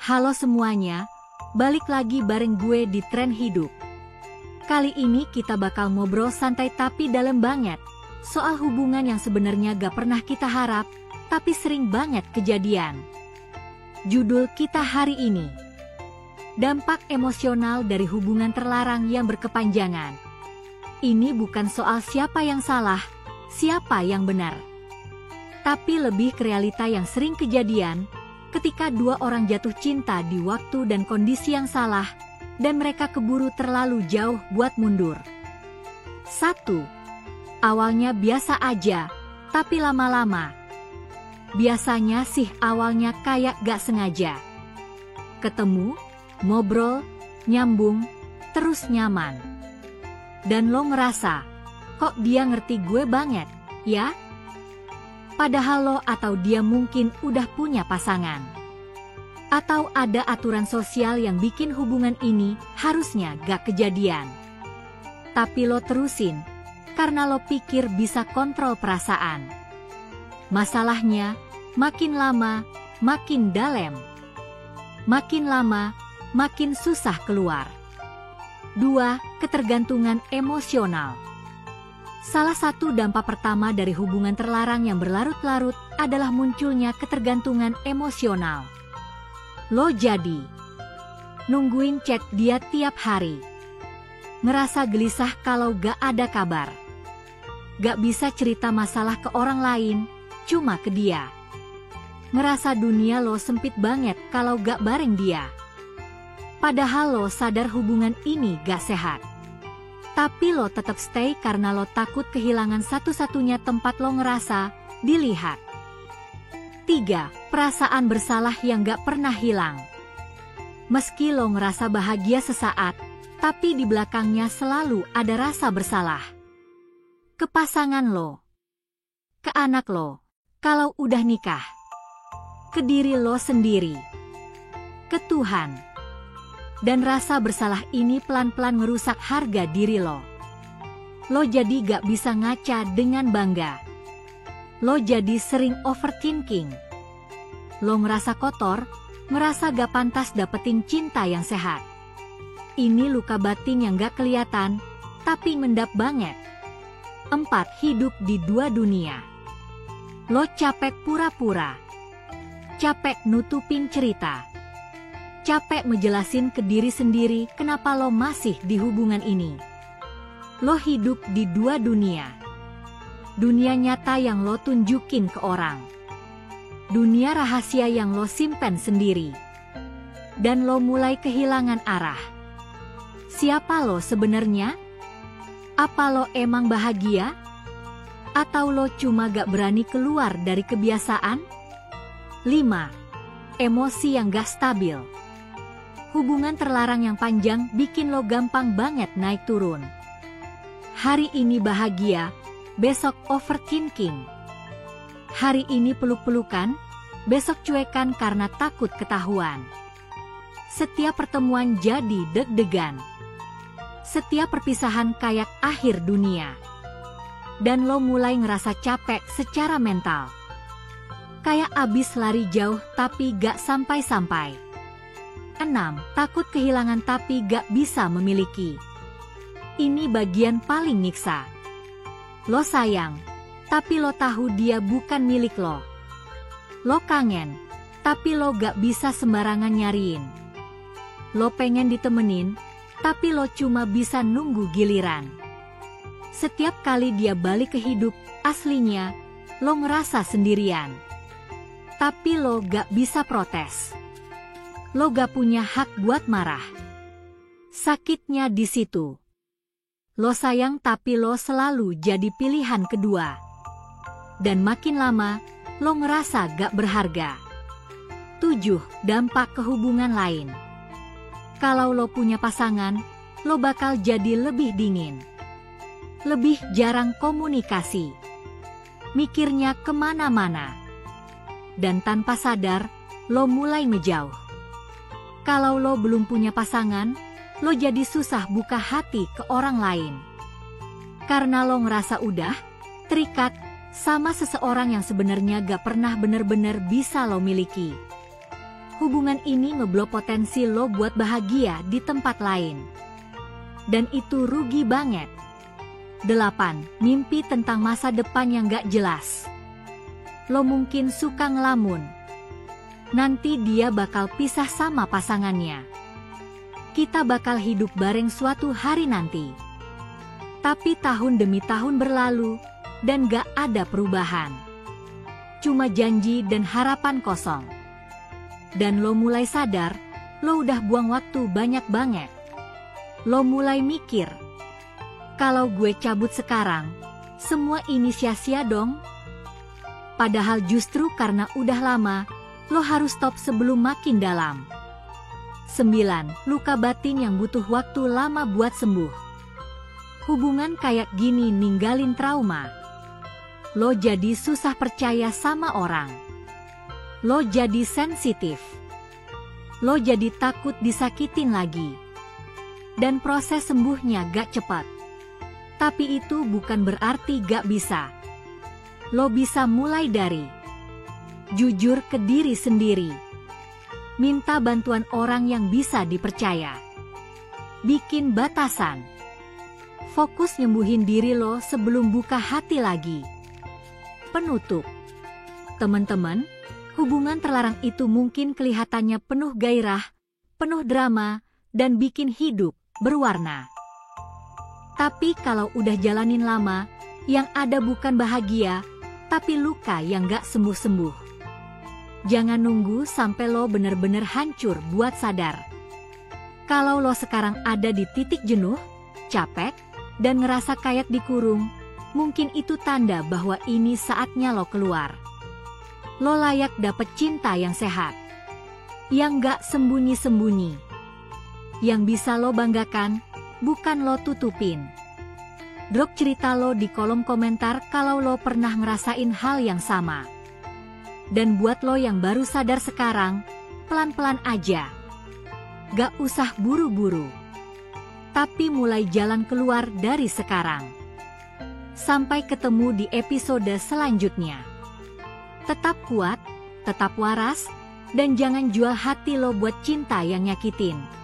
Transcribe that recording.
Halo semuanya, balik lagi bareng gue di Tren Hidup. Kali ini kita bakal ngobrol santai tapi dalam banget, soal hubungan yang sebenarnya gak pernah kita harap, tapi sering banget kejadian. Judul kita hari ini, dampak emosional dari hubungan terlarang yang berkepanjangan. Ini bukan soal siapa yang salah, siapa yang benar, tapi lebih ke realita yang sering kejadian ketika dua orang jatuh cinta di waktu dan kondisi yang salah, dan mereka keburu terlalu jauh buat mundur. 1. Awalnya biasa aja, tapi lama-lama. Biasanya sih awalnya kayak gak sengaja. Ketemu, ngobrol, nyambung, terus nyaman. Dan lo ngerasa, kok dia ngerti gue banget, ya? Padahal lo atau dia mungkin udah punya pasangan. Atau ada aturan sosial yang bikin hubungan ini harusnya gak kejadian. Tapi lo terusin, karena lo pikir bisa kontrol perasaan. Masalahnya, makin lama, makin dalam. Makin lama, makin susah keluar. 2. Ketergantungan emosional. Salah satu dampak pertama dari hubungan terlarang yang berlarut-larut adalah munculnya ketergantungan emosional. Lo jadi nungguin chat dia tiap hari. Ngerasa gelisah kalau gak ada kabar. Gak bisa cerita masalah ke orang lain, cuma ke dia. Ngerasa dunia lo sempit banget kalau gak bareng dia. Padahal lo sadar hubungan ini gak sehat. Tapi lo tetap stay karena lo takut kehilangan satu-satunya tempat lo ngerasa dilihat. 3. Perasaan bersalah yang gak pernah hilang. Meski lo ngerasa bahagia sesaat, tapi di belakangnya selalu ada rasa bersalah. Ke pasangan lo, ke anak lo, kalau udah nikah, ke diri lo sendiri, ke Tuhan. Dan rasa bersalah ini pelan-pelan ngerusak harga diri lo. Lo jadi gak bisa ngaca dengan bangga. Lo jadi sering overthinking. Lo ngerasa kotor, ngerasa gak pantas dapetin cinta yang sehat. Ini luka batin yang gak kelihatan, tapi mendap banget. 4. Hidup di dua dunia. Lo capek pura-pura. Capek nutupin cerita. Capek ngejelasin ke diri sendiri kenapa lo masih di hubungan ini. Lo hidup di dua dunia. Dunia nyata yang lo tunjukin ke orang. Dunia rahasia yang lo simpen sendiri. Dan lo mulai kehilangan arah. Siapa lo sebenarnya? Apa lo emang bahagia? Atau lo cuma gak berani keluar dari kebiasaan? 5. Emosi yang gak stabil. Hubungan terlarang yang panjang bikin lo gampang banget naik turun. Hari ini bahagia, besok overthinking. Hari ini peluk-pelukan, besok cuekan karena takut ketahuan. Setiap pertemuan jadi deg-degan. Setiap perpisahan kayak akhir dunia. Dan lo mulai ngerasa capek secara mental. Kayak abis lari jauh tapi gak sampai-sampai. 6. Takut kehilangan tapi gak bisa memiliki. Ini bagian paling nyiksa. Lo sayang, tapi lo tahu dia bukan milik lo. Lo kangen, tapi lo gak bisa sembarangan nyariin. Lo pengen ditemenin, tapi lo cuma bisa nunggu giliran. Setiap kali dia balik ke hidup aslinya, lo ngerasa sendirian. Tapi lo gak bisa protes. Lo gak punya hak buat marah. Sakitnya di situ. Lo sayang tapi lo selalu jadi pilihan kedua. Dan makin lama, lo ngerasa gak berharga. 7. Dampak ke hubungan lain. Kalau lo punya pasangan, lo bakal jadi lebih dingin. Lebih jarang komunikasi. Mikirnya kemana-mana. Dan tanpa sadar, lo mulai ngejauh. Kalau lo belum punya pasangan, lo jadi susah buka hati ke orang lain. Karena lo ngerasa udah terikat sama seseorang yang sebenarnya gak pernah bener-bener bisa lo miliki. hubungan ini ngeblok potensi lo buat bahagia di tempat lain. Dan itu rugi banget. 8. Mimpi tentang masa depan yang gak jelas. Lo mungkin suka ngelamun. Nanti dia bakal pisah sama pasangannya. Kita bakal hidup bareng suatu hari nanti. Tapi tahun demi tahun berlalu, dan gak ada perubahan. Cuma janji dan harapan kosong. Dan lo mulai sadar, lo udah buang waktu banyak banget. Lo mulai mikir, kalau gue cabut sekarang, semua ini sia-sia dong. Padahal justru karena udah lama, lo harus stop sebelum makin dalam. 9. Luka batin yang butuh waktu lama buat sembuh. Hubungan kayak gini ninggalin trauma. Lo jadi susah percaya sama orang. Lo jadi sensitif. Lo jadi takut disakitin lagi. Dan proses sembuhnya gak cepat. Tapi itu bukan berarti gak bisa. Lo bisa mulai dari jujur ke diri sendiri. Minta bantuan orang yang bisa dipercaya. Bikin batasan. Fokus nyembuhin diri lo sebelum buka hati lagi. Penutup. Teman-teman, hubungan terlarang itu mungkin kelihatannya penuh gairah, penuh drama, dan bikin hidup berwarna. Tapi kalau udah jalanin lama, yang ada bukan bahagia, tapi luka yang gak sembuh-sembuh. Jangan nunggu sampai lo bener-bener hancur buat sadar. Kalau lo sekarang ada di titik jenuh, capek, dan ngerasa kayak dikurung, mungkin itu tanda bahwa ini saatnya lo keluar. Lo layak dapet cinta yang sehat, yang gak sembunyi-sembunyi, yang bisa lo banggakan, bukan lo tutupin. Drop cerita lo di kolom komentar kalau lo pernah ngerasain hal yang sama. Dan buat lo yang baru sadar sekarang, pelan-pelan aja. Gak usah buru-buru. Tapi mulai jalan keluar dari sekarang. Sampai ketemu di episode selanjutnya. Tetap kuat, tetap waras, dan jangan jual hati lo buat cinta yang nyakitin.